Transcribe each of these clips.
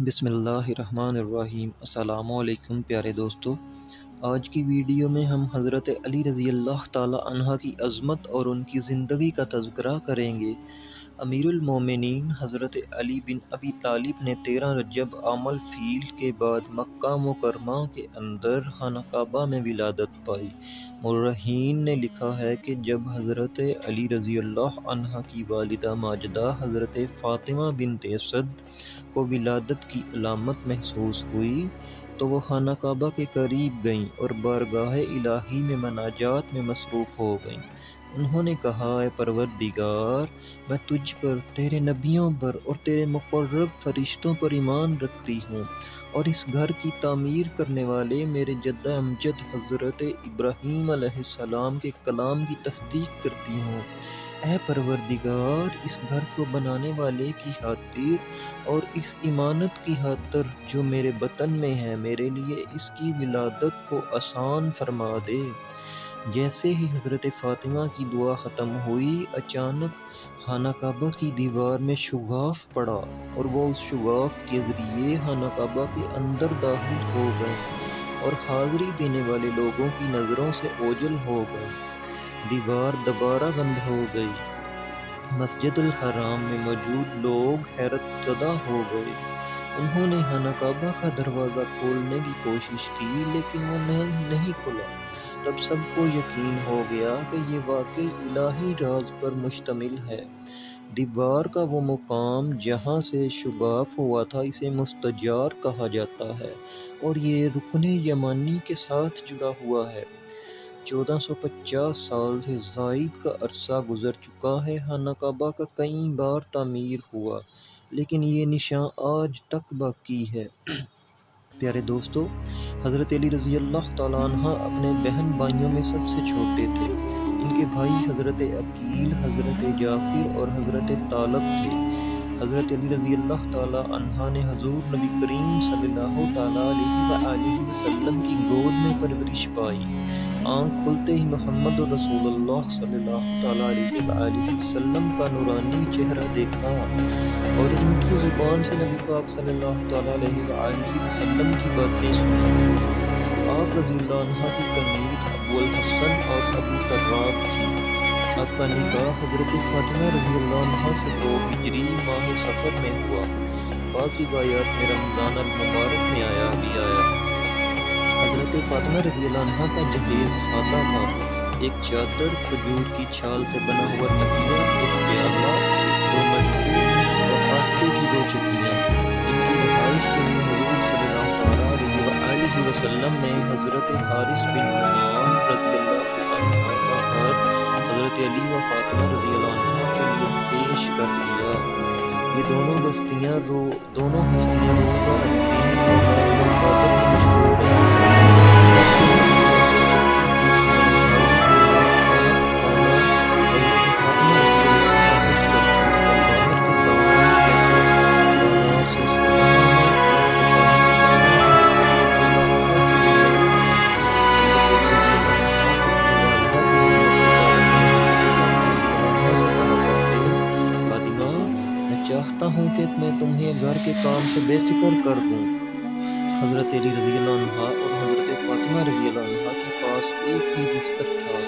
بسم اللہ الرحمن الرحیم۔ السلام علیکم پیارے دوستو، آج کی ویڈیو میں ہم حضرت علی رضی اللہ تعالی عنہ کی عظمت اور ان کی زندگی کا تذکرہ کریں گے۔ امیر المومنین حضرت علی بن ابی طالب نے 13 رجب عام الفیل کے بعد مکہ مکرمہ کے اندر خانہ کعبہ میں ولادت پائی۔ مورخین نے لکھا ہے کہ جب حضرت علی رضی اللہ عنہ کی والدہ ماجدہ حضرت فاطمہ بنت اسد کو ولادت کی علامت محسوس ہوئی تو وہ خانہ کعبہ کے قریب گئیں اور بارگاہ الہی میں مناجات میں مصروف ہو گئیں۔ انہوں نے کہا، اے پروردگار، میں تجھ پر، تیرے نبیوں پر اور تیرے مقرب فرشتوں پر ایمان رکھتی ہوں، اور اس گھر کی تعمیر کرنے والے میرے جد امجد حضرت ابراہیم علیہ السلام کے کلام کی تصدیق کرتی ہوں۔ اے پروردگار، اس گھر کو بنانے والے کی خاطر اور اس امانت کی خاطر جو میرے بطن میں ہے، میرے لیے اس کی ولادت کو آسان فرما دے۔ جیسے ہی حضرت فاطمہ کی دعا ختم ہوئی، اچانک خانہ کعبہ کی دیوار میں شگاف پڑا اور وہ اس شگاف کے ذریعے خانہ کعبہ کے اندر داخل ہو گئے اور حاضری دینے والے لوگوں کی نظروں سے اوجھل ہو گئے۔ دیوار دوبارہ بند ہو گئی۔ مسجد الحرام میں موجود لوگ حیرت زدہ ہو گئے۔ انہوں نے خانہ کعبہ کا دروازہ کھولنے کی کوشش کی لیکن وہ نہیں کھلا۔ تب سب کو یقین ہو گیا کہ یہ واقعی الہی راز پر مشتمل ہے۔ دیوار کا وہ مقام جہاں سے شگاف ہوا تھا اسے مستجار کہا جاتا ہے اور یہ رکن یمانی کے ساتھ جڑا ہوا ہے۔ 1450 سال سے زائد کا عرصہ گزر چکا ہے۔ خانہ کعبہ کا کئی بار تعمیر ہوا لیکن یہ نشان آج تک باقی ہے۔ پیارے دوستو، حضرت علی رضی اللہ تعالیٰ عنہ اپنے بہن بھائیوں میں سب سے چھوٹے تھے۔ ان کے بھائی حضرت عقیل، حضرت جعفر اور حضرت طالب تھے۔ حضرت علی رضی اللہ تعالیٰ عنہ نے حضور نبی کریم صلی اللہ تعالیٰ علیہ وآلہ وسلم کی گود میں پرورش پائی۔ آنکھ کھلتے ہی محمد رسول اللہ صلی اللہ تعالیٰ علیہ وآلہ وسلم کا نورانی چہرہ دیکھا اور ان کی زبان سے نبی پاک صلی اللہ تعالیٰ علیہ وآلہ وسلم کی باتیں سنی۔ آپ رضی اللہ عنہ کی کنیز ابو الحسن اور ابو تراب تھی۔ آپ کا نکاح حضرت فاطمہ رضی اللہ عنہ سے 2 ہجری ماہ صفر میں ہوا۔ بعض روایات میں رمضان المبارک میں بھی آیا ہے۔ حضرت فاطمہ رضی اللہ عنہ کا جہیز سادہ تھا: ایک چادر، کھجور کی چھال سے بنا ہوا تکیہ، ایک پیالہ، 2 مٹکے اور آٹے کی 2 چکیاں۔ ان کی رہائش کے لیے حضور صلی اللہ تعالیٰ علیہ وآلہ وسلم نے حضرت حارث بن نعمان رضی اللہ عنہ کا گھر حضرت علی و فاطمہ رضی اللہ عنہ کے لیے پیش کر دیا۔ یہ دونوں ہستیاں روزہ رکھتی اور رات کو عبادت میں مشغول رہتی۔ کہتے ہیں کہ جیسے چکی کی سیاہ چھالی دیوار کا حضرت فاطمہ رضی اللہ عنہ خود کرتی اور باہر کے کام جیسے بازار سے سلانا، اینٹ کو پانی پلانا اور مکھیوں کو دانا کرتی۔ حضرت علی رضی اللہ عنہ اپنی والدہ کی خدمت میں حضرت فاطمہ سے کہا کرتے، فاطمہ، میں چاہتا ہوں کہ میں تمہیں گھر کے کام سے بے فکر کر دوں۔ حضرت علی رضی اللہ عنہ اور حضرت فاطمہ رضی اللہ عنہ کے پاس ایک ہی بستر تھا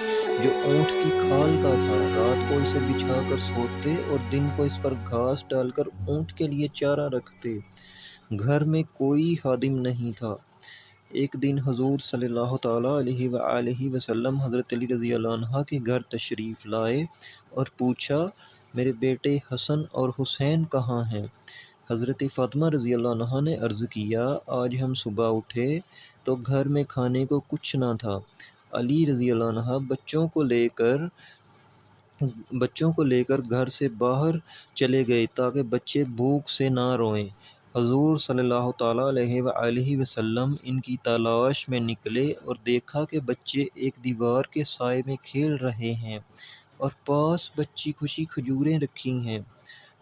جو اونٹ کی کھال کا تھا۔ رات کو اسے بچھا کر سوتے اور دن کو اس پر گھاس ڈال کر اونٹ کے لیے چارہ رکھتے۔ گھر میں کوئی خادم نہیں تھا۔ ایک دن حضور صلی اللہ تعالیٰ علیہ وآلہ وسلم حضرت علی رضی اللہ عنہ کے گھر تشریف لائے اور پوچھا، میرے بیٹے حسن اور حسین کہاں ہیں؟ حضرت فاطمہ رضی اللہ عنہ نے عرض کیا، آج ہم صبح اٹھے تو گھر میں کھانے کو کچھ نہ تھا۔ علی رضی اللہ عنہ بچوں کو لے کر گھر سے باہر چلے گئے تاکہ بچے بھوک سے نہ روئیں۔ حضور صلی اللہ تعالیٰ علیہ وآلہ وسلم ان کی تلاش میں نکلے اور دیکھا کہ بچے ایک دیوار کے سائے میں کھیل رہے ہیں اور پاس بچی کھچی کھجوریں رکھی ہیں۔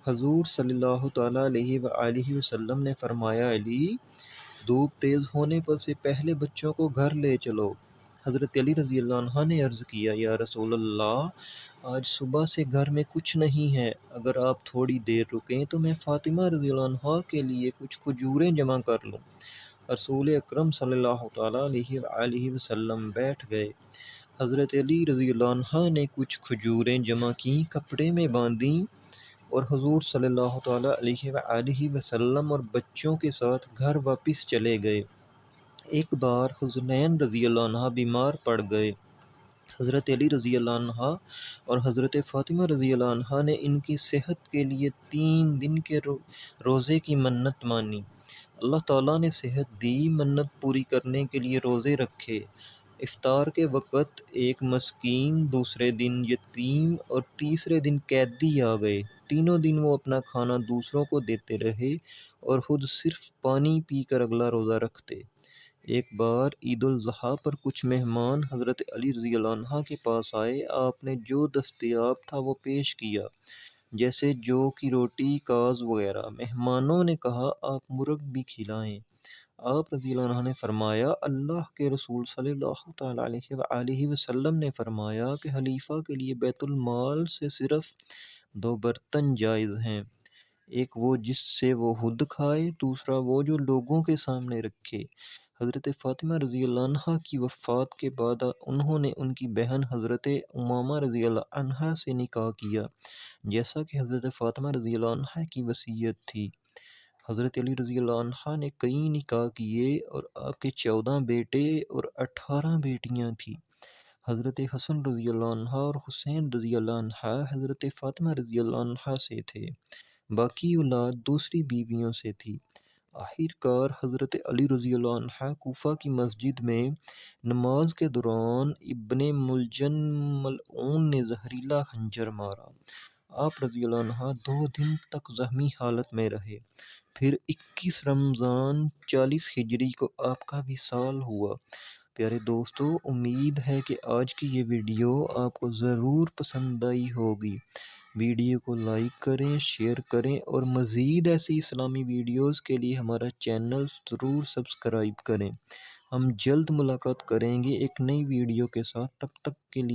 حضور صلی اللہ تعالیٰ علیہ وآلہ وسلم نے فرمایا، علی، دھوپ تیز ہونے سے پہلے بچوں کو گھر لے چلو۔ حضرت علی رضی اللہ عنہ نے عرض کیا، یا رسول اللہ، آج صبح سے گھر میں کچھ نہیں ہے، اگر آپ تھوڑی دیر رکیں تو میں فاطمہ رضی اللہ عنہا کے لیے کچھ کھجوریں جمع کر لوں۔ رسول اکرم صلی اللہ تعالیٰ علیہ وآلہ وسلم بیٹھ گئے۔ حضرت علی رضی اللہ عنہ نے کچھ کھجوریں جمع کیں، کپڑے میں باندھیں اور حضور صلی اللہ تعالیٰ علیہ وآلہ وسلم اور بچوں کے ساتھ گھر واپس چلے گئے۔ ایک بار حسنین رضی اللہ عنہ بیمار پڑ گئے۔ حضرت علی رضی اللہ عنہ اور حضرت فاطمہ رضی اللہ عنہ نے ان کی صحت کے لیے 3 دن کے روزے کی منت مانی۔ اللہ تعالیٰ نے صحت دی، منت پوری کرنے کے لیے روزے رکھے۔ افطار کے وقت ایک مسکین، دوسرے دن یتیم اور تیسرے دن قیدی آ گئے۔ تینوں دن وہ اپنا کھانا دوسروں کو دیتے رہے اور خود صرف پانی پی کر اگلا روزہ رکھتے۔ ایک بار عید الاضحیٰ پر کچھ مہمان حضرت علی رضی اللہ عنہ کے پاس آئے۔ آپ نے جو دستیاب تھا وہ پیش کیا، جیسے جو کی روٹی، کاز وغیرہ۔ مہمانوں نے کہا آپ مرغ بھی کھلائیں۔ آپ رضی اللہ عنہ نے فرمایا اللہ کے رسول صلی اللہ تعالیٰ علیہ وآلہ وسلم نے فرمایا کہ خلیفہ کے لیے بیت المال سے صرف 2 برتن جائز ہیں، ایک وہ جس سے وہ خود کھائے، دوسرا وہ جو لوگوں کے سامنے رکھے۔ حضرت فاطمہ رضی اللہ عنہ کی وفات کے بعد انہوں نے ان کی بہن حضرت امامہ رضی اللہ عنہا سے نکاح کیا، جیسا کہ حضرت فاطمہ رضی اللہ عنہا کی وصیت تھی۔ حضرت علی رضی اللہ عنہ نے کئی نکاح کیے اور آپ کے 14 بیٹے اور 18 بیٹیاں تھیں۔ حضرت حسن رضی اللہ عنہ اور حسین رضی اللہ عنہ حضرت فاطمہ رضی اللہ عنہ سے تھے، باقی اولاد دوسری بیویوں سے تھی۔ آخر کار حضرت علی رضی اللہ عنہ کوفہ کی مسجد میں نماز کے دوران ابن ملجم ملعون نے زہریلا خنجر مارا۔ آپ رضی اللہ عنہ 2 دن تک زخمی حالت میں رہے، پھر 21 رمضان 40 ہجری کو آپ کا وصال ہوا۔ پیارے دوستو، امید ہے کہ آج کی یہ ویڈیو آپ کو ضرور پسند آئی ہوگی۔ ویڈیو کو لائک کریں، شیئر کریں اور مزید ایسی اسلامی ویڈیوز کے لیے ہمارا چینل ضرور سبسکرائب کریں۔ ہم جلد ملاقات کریں گے ایک نئی ویڈیو کے ساتھ، تب تک کے لیے